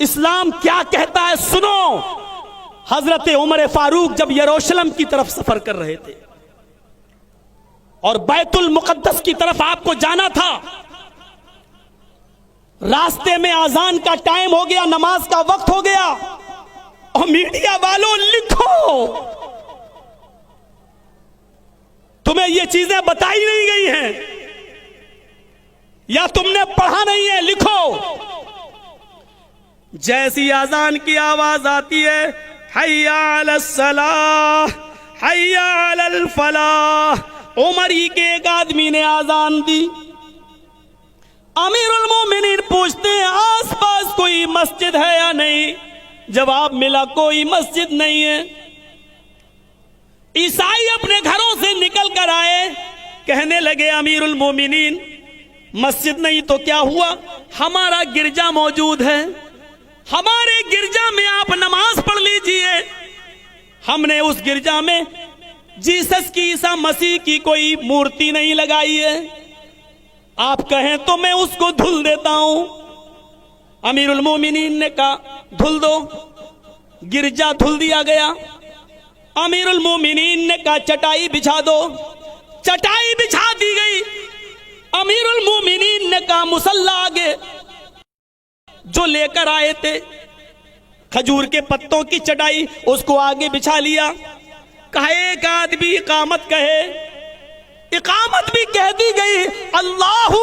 इस्लाम क्या कहता है सुनो। हजरत उमर फारूक जब यरूशलेम की तरफ सफर कर रहे थे और बैतुल मुकद्दस की तरफ आपको जाना था, रास्ते में आजान का टाइम हो गया, नमाज का वक्त हो गया, और मीडिया वालों लिखो, तुम्हें ये चीजें बताई नहीं गई हैं या तुमने पढ़ा नहीं है, लिखो। जैसी आजान की आवाज आती है, हय्या अलस सलाह हय्या अलल फलाह, उमर ही के एक आदमी ने आजान दी। अमीरुल मोमिनीन पूछते हैं आसपास कोई मस्जिद है या नहीं? जवाब मिला कोई मस्जिद नहीं है। ईसाई अपने घरों से निकल कर आए, कहने लगे अमीरुल मोमिनीन मस्जिद नहीं तो क्या हुआ, हमारा गिरजा मौजूद है, हमारे गिरजा में आप नमाज पढ़ लीजिए। हमने उस गिरजा में जीसस की, ईसा मसीह की कोई मूर्ति नहीं लगाई है, आप कहें तो मैं उसको धुल देता हूं। अमीरुल मोमिनीन ने कहा धुल दो, गिरजा धुल दिया गया। अमीरुल मोमिनीन ने कहा चटाई बिछा दो, चटाई बिछा दी गई। अमीरुल मोमिनीन ने कहा मुसल्ला आगे, जो लेकर आए थे खजूर के पत्तों की चटाई, उसको आगे बिछा लिया। कहा एक आदमी इकामत कहे, इकामत भी कह दी गई, अल्लाहु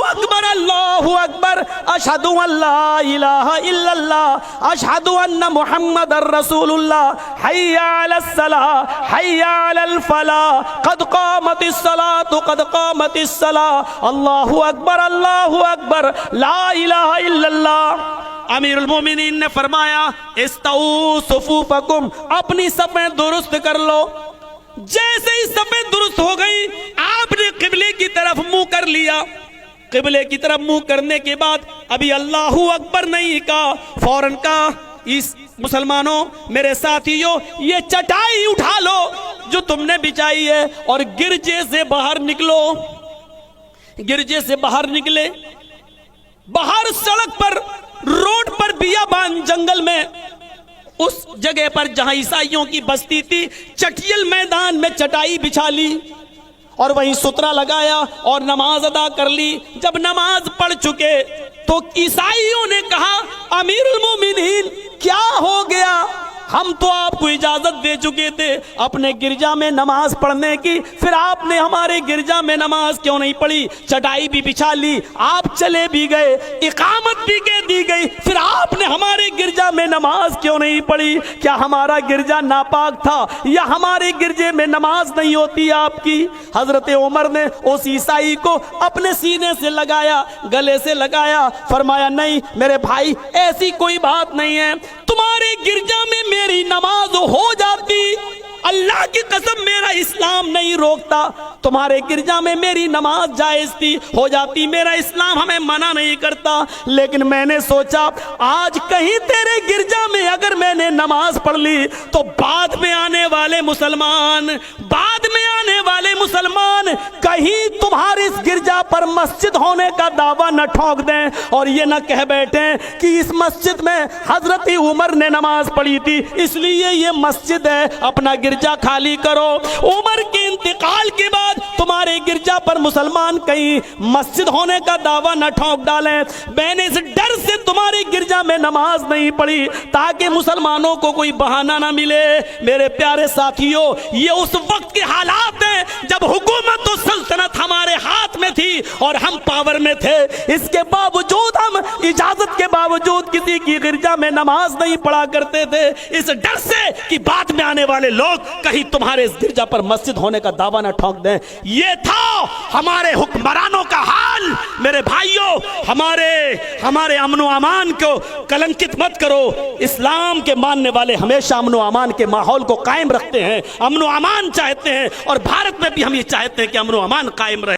अकबर अशहदु अल्ला इलाहा इल्लल्लाह अशहदु अन्ना मुहम्मदर रसूलुल्लाह हय्या अलस सलाह हय्या अलल फलाह कद कामतिस सलातु कद कामतिस सलाह अल्लाहु अकबर ला इलाहा इल्लल्लाह। अमीरुल मोमिनीन ने फरमाया इस्तऊ सुफूफकुम, अपनी सफ़ें दुरुस्त कर लो। जैसे ही सफ़ें दुरुस्त हो गई, आपने किबले की तरफ मुंह कर लिया। किबले की तरफ मुंह करने के बाद अभी अल्लाहू अकबर नहीं कहा, फौरन कहा इस मुसलमानों, मेरे साथियों, ये चटाई उठा लो जो तुमने बिछाई है और गिरजे से बाहर निकलो। गिरजे से बाहर निकले, बाहर सड़क पर, रोड पर, बियाबान जंगल में, उस जगह पर जहां ईसाइयों की बस्ती थी, चटियल मैदान में चटाई बिछा ली और वहीं सुतरा लगाया और नमाज अदा कर ली। जब नमाज पढ़ चुके तो ईसाइयों ने कहा अमीरुल मोमिनीन क्या हो गया, हम तो आपको इजाजत दे चुके थे अपने गिरजा में नमाज पढ़ने की, फिर आपने हमारे गिरजा में नमाज क्यों नहीं पढ़ी? चटाई भी बिछा ली, आप चले भी गए, इकामत भी कह दी गई, फिर आपने हमारे गिरजा में नमाज क्यों नहीं पढ़ी? क्या हमारा गिरजा नापाक था या हमारे गिरजे में नमाज नहीं होती आपकी? हजरत उमर ने उस ईसाई को अपने सीने से लगाया, गले से लगाया, फरमाया नहीं मेरे भाई, ऐसी कोई बात नहीं है, तुम्हारे गिरजा में मेरी नमाज हो जाती, अल्लाह की कसम मेरा इस्लाम नहीं रोकता, तुम्हारे गिरजा में मेरी नमाज जायज थी, हो जाती, मेरा इस्लाम हमें मना नहीं करता, लेकिन मैंने सोचा आज कहीं तेरे गिरजा में अगर मैंने नमाज पढ़ ली तो बाद में आने वाले मुसलमान कहीं तुम्हारे इस गिरजा पर मस्जिद होने का दावा न ठोक दें और ये न कह बैठे कि इस मस्जिद में हजरत उमर ने नमाज पढ़ी थी इसलिए ये मस्जिद है, अपना गिरजा खाली करो। उमर के इंतकाल के बाद तुम्हारे गिरजा पर मुसलमान कहीं मस्जिद होने का दावा न ठोक डालें। मैंने इस डर से तुम्हारे गिरजा में नमाज नहीं पढ़ी ताकि मुसलमानों को कोई बहाना ना मिले। मेरे प्यारे साथियों, ये उस वक्त के हालात हैं जब हुकूमत और सल्तनत हमारे हाथ में थी और हम पावर में थे, इसके बावजूद हम इजाजत के बावजूद किसी की गिरजा में नमाज नहीं पढ़ा करते थे, इस डर से कि बाद में आने वाले लोग कहीं तुम्हारे इस गिरजा पर मस्जिद होने का दावा ना ठोक दें। ये था हमारे हुक्मरानों का हाल। मेरे भाइयों, हमारे अमनो अमान को कलंकित मत करो। इस्लाम के मानने वाले हमेशा अमनो अमान के माहौल को कायम रखते हैं, अमनो अमान चाहते हैं और भारत में भी हम ये चाहते हैं कि अमनो अमान कायम रहे।